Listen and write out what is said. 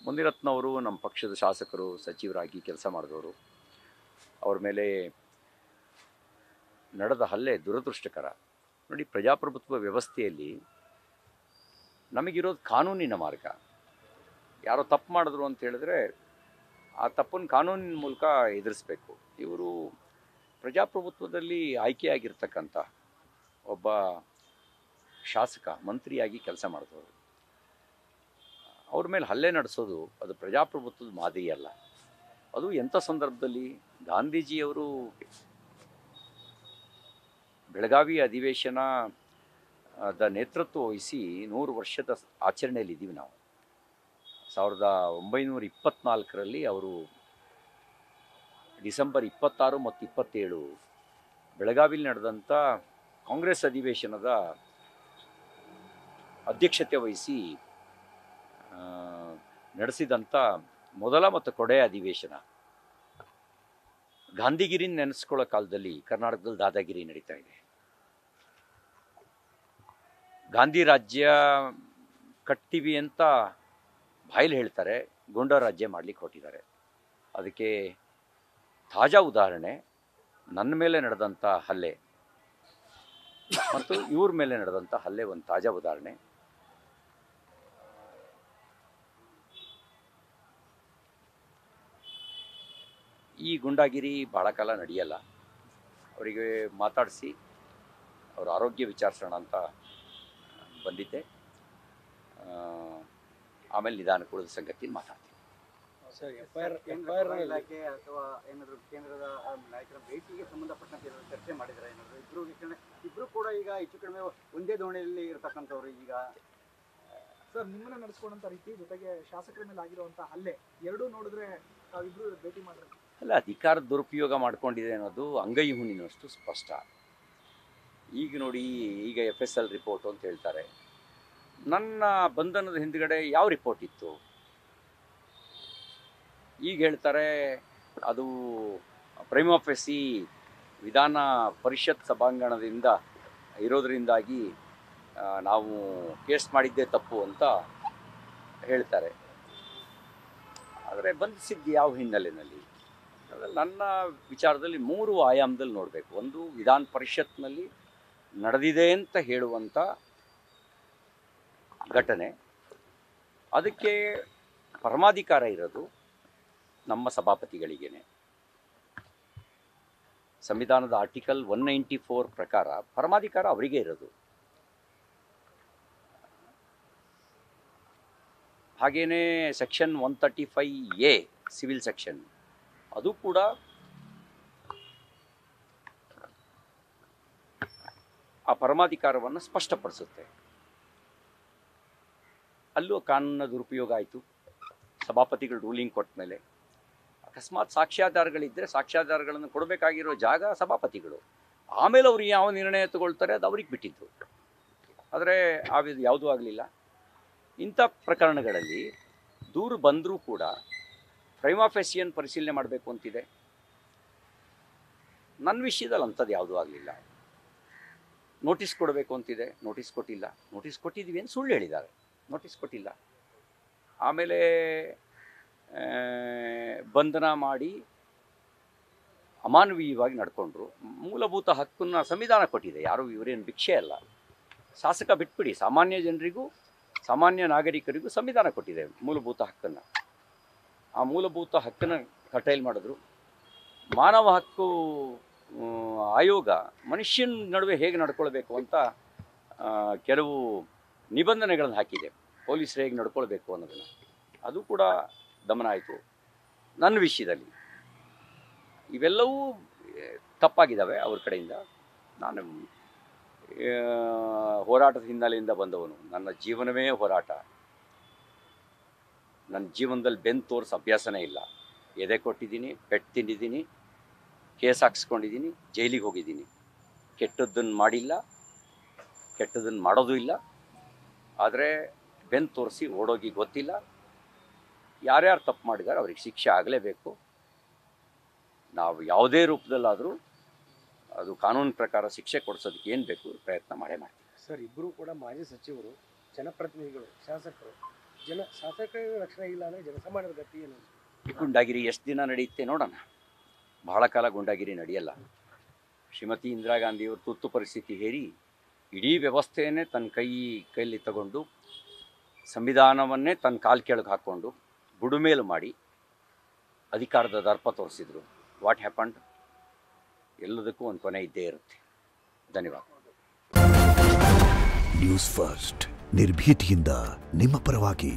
ಮುನಿರತ್ನವರು ನಮ್ಮ ಪಕ್ಷದ ಶಾಸಕರು, ಸಚಿವರಾಗಿ ಕೆಲಸ ಮಾಡಿದವರು. ಅವ್ರ ಮೇಲೆ ನಡೆದ ಹಲ್ಲೆ ದುರದೃಷ್ಟಕರ. ನೋಡಿ, ಪ್ರಜಾಪ್ರಭುತ್ವ ವ್ಯವಸ್ಥೆಯಲ್ಲಿ ನಮಗಿರೋದು ಕಾನೂನಿನ ಮಾರ್ಗ. ಯಾರೋ ತಪ್ಪು ಮಾಡಿದ್ರು ಅಂತ ಹೇಳಿದ್ರೆ ಆ ತಪ್ಪನ್ನು ಕಾನೂನಿನ ಮೂಲಕ ಎದುರಿಸಬೇಕು. ಇವರು ಪ್ರಜಾಪ್ರಭುತ್ವದಲ್ಲಿ ಆಯ್ಕೆಯಾಗಿರ್ತಕ್ಕಂಥ ಒಬ್ಬ ಶಾಸಕ, ಮಂತ್ರಿಯಾಗಿ ಕೆಲಸ ಮಾಡಿದವರು. ಅವ್ರ ಮೇಲೆ ಹಲ್ಲೆ ನಡೆಸೋದು ಅದು ಪ್ರಜಾಪ್ರಭುತ್ವದ ಮಾದರಿ ಅಲ್ಲ. ಅದು ಎಂಥ ಸಂದರ್ಭದಲ್ಲಿ ಗಾಂಧೀಜಿಯವರು ಬೆಳಗಾವಿ ಅಧಿವೇಶನದ ನೇತೃತ್ವ ವಹಿಸಿ 100 ವರ್ಷದ ಆಚರಣೆಯಲ್ಲಿದ್ದೀವಿ ನಾವು. 1924ರಲ್ಲಿ ಅವರು ಡಿಸೆಂಬರ್ 26 ಮತ್ತು 27 ಬೆಳಗಾವಿಯಲ್ಲಿ ನಡೆದಂಥ ಕಾಂಗ್ರೆಸ್ ಅಧಿವೇಶನದ ಅಧ್ಯಕ್ಷತೆ ವಹಿಸಿ ನಡೆಸಿದಂಥ ಮೊದಲ ಮತ್ತು ಕೊನೆಯ ಅಧಿವೇಶನ. ಗಾಂಧಿಗಿರಿನ ನೆನೆಸ್ಕೊಳ್ಳೋ ಕಾಲದಲ್ಲಿ ಕರ್ನಾಟಕದಲ್ಲಿ ದಾದಾಗಿರಿ ನಡೀತಾ ಇದೆ. ಗಾಂಧಿ ರಾಜ್ಯ ಕಟ್ತೀವಿ ಅಂತ ಬಾಯಲ್ಲಿ ಹೇಳ್ತಾರೆ, ಗೂಂಡಾ ರಾಜ್ಯ ಮಾಡಲಿಕ್ಕೆ ಹೊರಟಿದ್ದಾರೆ. ಅದಕ್ಕೆ ತಾಜಾ ಉದಾಹರಣೆ ನನ್ನ ಮೇಲೆ ನಡೆದಂಥ ಹಲ್ಲೆ ಮತ್ತು ಇವ್ರ ಮೇಲೆ ನಡೆದಂಥ ಹಲ್ಲೆ ಒಂದು ತಾಜಾ ಉದಾಹರಣೆ. ಈ ಗುಂಡಾಗಿರಿ ಬಹಳ ಕಾಲ ನಡೆಯಲ್ಲ. ಅವರಿಗೆ ಮಾತಾಡಿಸಿ ಅವ್ರ ಆರೋಗ್ಯ ವಿಚಾರಿಸೋಣ ಅಂತ ಬಂದಿದ್ದೆ. ಆಮೇಲೆ ನಿಧಾನ ಕುಳಿದ ಸಂಗತಿ ಮಾತಾಡ್ತೀನಿ. ಇಲಾಖೆ ಅಥವಾ ಏನಾದರೂ ಕೇಂದ್ರದ ನಾಯಕರ ಭೇಟಿಗೆ ಸಂಬಂಧಪಟ್ಟಂತೆ ಚರ್ಚೆ ಮಾಡಿದರೆ ಏನಾದರೂ ಇಬ್ರು ಕೂಡ ಈಗ ಹೆಚ್ಚು ಕಡಿಮೆ ಒಂದೇ ದೋಣಿಯಲ್ಲಿ ಇರತಕ್ಕಂಥವ್ರು. ಈಗ ಸರ್, ನಿಮ್ಮನ್ನ ನಡೆಸ್ಕೊಂಡಂತ ರೀತಿ ಜೊತೆಗೆ ಶಾಸಕರ ಮೇಲೆ ಆಗಿರುವಂತ ಹಲ್ಲೆ ಎರಡೂ ನೋಡಿದ್ರೆ ತಾವಿಬ್ರು ಭೇಟಿ ಮಾಡ್ರಿ ಅಲ್ಲ, ಅಧಿಕಾರದ ದುರುಪಯೋಗ ಮಾಡ್ಕೊಂಡಿದೆ ಅನ್ನೋದು ಅಂಗೈ ಹುಣ್ಣಿನಷ್ಟು ಸ್ಪಷ್ಟ. ಈಗ ನೋಡಿ, ಈಗ FSL ರಿಪೋರ್ಟು ಅಂತ ಹೇಳ್ತಾರೆ. ನನ್ನ ಬಂಧನದ ಹಿಂದ್ಗಡೆ ಯಾವ ರಿಪೋರ್ಟ್ ಇತ್ತು? ಈಗ ಹೇಳ್ತಾರೆ ಅದು ಪ್ರೈಮಾ ಫೇಸಿ ವಿಧಾನ ಪರಿಷತ್ ಸಭಾಂಗಣದಿಂದ ಇರೋದರಿಂದಾಗಿ ನಾವು ಕೇಸ್ ಮಾಡಿದ್ದೇ ತಪ್ಪು ಅಂತ ಹೇಳ್ತಾರೆ. ಆದರೆ ಬಂಧಿಸಿದ್ದು ಯಾವ ಹಿನ್ನೆಲೆಯಲ್ಲಿ? ನನ್ನ ವಿಚಾರದಲ್ಲಿ 3 ಆಯಾಮದಲ್ಲಿ ನೋಡಬೇಕು. ಒಂದು, ವಿಧಾನ ಪರಿಷತ್ನಲ್ಲಿ ನಡೆದಿದೆ ಅಂತ ಹೇಳುವಂಥ ಘಟನೆ. ಅದಕ್ಕೆ ಪರಮಾಧಿಕಾರ ಇರೋದು ನಮ್ಮ ಸಭಾಪತಿಗಳಿಗೇನೆ. ಸಂವಿಧಾನದ ಆರ್ಟಿಕಲ್ 194 ಪ್ರಕಾರ ಪರಮಾಧಿಕಾರ ಅವರಿಗೆ ಇರೋದು. ಹಾಗೇನೇ ಸೆಕ್ಷನ್ 135A ಸಿವಿಲ್ ಸೆಕ್ಷನ್, ಅದು ಕೂಡ ಆ ಪರಮಾಧಿಕಾರವನ್ನು ಸ್ಪಷ್ಟಪಡಿಸುತ್ತೆ. ಅಲ್ಲೂ ಕಾನೂನಿನ ದುರುಪಯೋಗ ಆಯಿತು. ಸಭಾಪತಿಗಳು ರೂಲಿಂಗ್ ಕೊಟ್ಟ ಮೇಲೆ ಅಕಸ್ಮಾತ್ ಸಾಕ್ಷ್ಯಾಧಾರಗಳಿದ್ದರೆ ಸಾಕ್ಷ್ಯಾಧಾರಗಳನ್ನು ಕೊಡಬೇಕಾಗಿರೋ ಜಾಗ ಸಭಾಪತಿಗಳು. ಆಮೇಲೆ ಅವ್ರು ಯಾವ ನಿರ್ಣಯ ತಗೊಳ್ತಾರೆ ಅದು ಅವ್ರಿಗೆ ಬಿಟ್ಟಿದ್ದು. ಆದರೆ ಯಾವುದೂ ಆಗಲಿಲ್ಲ. ಇಂಥ ಪ್ರಕರಣಗಳಲ್ಲಿ ದೂರು ಬಂದರೂ ಕೂಡ ಪ್ರೈಮಾ ಫೇಸಿಯನ್ನು ಪರಿಶೀಲನೆ ಮಾಡಬೇಕು ಅಂತಿದೆ. ನನ್ನ ವಿಷಯದಲ್ಲಿ ಅಂಥದ್ದು ಯಾವುದೂ ಆಗಲಿಲ್ಲ. ನೋಟಿಸ್ ಕೊಡಬೇಕು ಅಂತಿದೆ, ನೋಟಿಸ್ ಕೊಟ್ಟಿಲ್ಲ. ನೋಟಿಸ್ ಕೊಟ್ಟಿದ್ದೀವಿ ಅಂತ ಸುಳ್ಳು ಹೇಳಿದ್ದಾರೆ, ನೋಟಿಸ್ ಕೊಟ್ಟಿಲ್ಲ. ಆಮೇಲೆ ಬಂಧನ ಮಾಡಿ ಅಮಾನವೀಯವಾಗಿ ನಡ್ಕೊಂಡ್ರು. ಮೂಲಭೂತ ಹಕ್ಕನ್ನು ಸಂವಿಧಾನ ಕೊಟ್ಟಿದೆ, ಯಾರೂ ಇವರೇನು ಭಿಕ್ಷೆ ಅಲ್ಲ. ಶಾಸಕ ಬಿಟ್ಬಿಡಿ, ಸಾಮಾನ್ಯ ಜನರಿಗೂ ಸಾಮಾನ್ಯ ನಾಗರಿಕರಿಗೂ ಸಂವಿಧಾನ ಕೊಟ್ಟಿದೆ ಮೂಲಭೂತ ಹಕ್ಕನ್ನು. ಆ ಮೂಲಭೂತ ಹಕ್ಕನ್ನು ಕಟೈಲ್ ಮಾಡಿದ್ರು. ಮಾನವ ಹಕ್ಕು ಆಯೋಗ ಮನುಷ್ಯನ ನಡುವೆ ಹೇಗೆ ನಡ್ಕೊಳ್ಬೇಕು ಅಂತ ಕೆಲವು ನಿಬಂಧನೆಗಳನ್ನು ಹಾಕಿದೆ, ಪೊಲೀಸರು ಹೇಗೆ ನಡ್ಕೊಳ್ಬೇಕು ಅನ್ನೋದನ್ನು. ಅದು ಕೂಡ ದಮನ ಆಯಿತು. ನನ್ನ ವಿಷಯದಲ್ಲಿ ಇವೆಲ್ಲವೂ ತಪ್ಪಾಗಿದ್ದಾವೆ ಅವ್ರ ಕಡೆಯಿಂದ. ನಾನು ಹೋರಾಟದ ಹಿನ್ನೆಲೆಯಿಂದ ಬಂದವನು. ನನ್ನ ಜೀವನವೇ ಹೋರಾಟ. ನನ್ನ ಜೀವನದಲ್ಲಿ ಬೆನ್ನು ತೋರಿಸೋ ಅಭ್ಯಾಸನೇ ಇಲ್ಲ. ಎದೆ ಕೊಟ್ಟಿದ್ದೀನಿ, ಪೆಟ್ಟು ತಿಂದಿದ್ದೀನಿ, ಕೇಸ್ ಹಾಕ್ಸ್ಕೊಂಡಿದ್ದೀನಿ, ಜೈಲಿಗೆ ಹೋಗಿದ್ದೀನಿ. ಕೆಟ್ಟದ್ದನ್ನು ಮಾಡಿಲ್ಲ, ಕೆಟ್ಟದ್ದನ್ನು ಮಾಡೋದು ಇಲ್ಲ. ಆದರೆ ಬೆನ್ನು ತೋರಿಸಿ ಓಡೋಗಿ ಗೊತ್ತಿಲ್ಲ. ಯಾರ್ಯಾರು ತಪ್ಪು ಮಾಡಿದ್ದಾರೆ ಅವ್ರಿಗೆ ಶಿಕ್ಷೆ ಆಗಲೇಬೇಕು. ನಾವು ಯಾವುದೇ ರೂಪದಲ್ಲಾದರೂ ಅದು ಕಾನೂನು ಪ್ರಕಾರ ಶಿಕ್ಷೆ ಕೊಡಿಸೋದಕ್ಕೆ ಏನು ಬೇಕು ಪ್ರಯತ್ನ ಮಾಡೇ ಮಾಡ್ತೀವಿ. ಸರ್, ಇಬ್ಬರು ಕೂಡ ಮಾಜಿ ಸಚಿವರು, ಜನಪ್ರತಿನಿಧಿಗಳು, ಶಾಸಕರು. ಶಾಸಕರ ರಕ್ಷಣೆ ಇಲ್ಲ ಅಂದರೆ ಜನಸಾಮಾನ್ಯರ ಗತಿ ಏನು? ಈ ಗುಂಡಾಗಿರಿ ಎಷ್ಟು ದಿನ ನಡೆಯುತ್ತೆ ನೋಡೋಣ. ಬಹಳ ಕಾಲ ಗುಂಡಾಗಿರಿ ನಡೆಯಲ್ಲ. ಶ್ರೀಮತಿ ಇಂದಿರಾ ಗಾಂಧಿಯವರು ತುರ್ತು ಪರಿಸ್ಥಿತಿ ಹೇರಿ ಇಡೀ ವ್ಯವಸ್ಥೆಯನ್ನೇ ತನ್ನ ಕೈಯಲ್ಲಿ ತಗೊಂಡು ಸಂವಿಧಾನವನ್ನೇ ತನ್ನ ಕಾಲು ಕೆಳಗೆ ಹಾಕ್ಕೊಂಡು ಬುಡುಮೇಲು ಮಾಡಿ ಅಧಿಕಾರದ ದರ್ಪ ತೋರಿಸಿದ್ರು. What happened? ಎಲ್ಲದಕ್ಕೂ ಒಂದು ಕೊನೆ ಇದ್ದೇ ಇರುತ್ತೆ. ಧನ್ಯವಾದ. ನ್ಯೂಸ್ ಫಸ್ಟ್ ನಿರ್ಭೀತಿಯಿಂದ ನಿಮ್ಮ ಪರವಾಗಿ.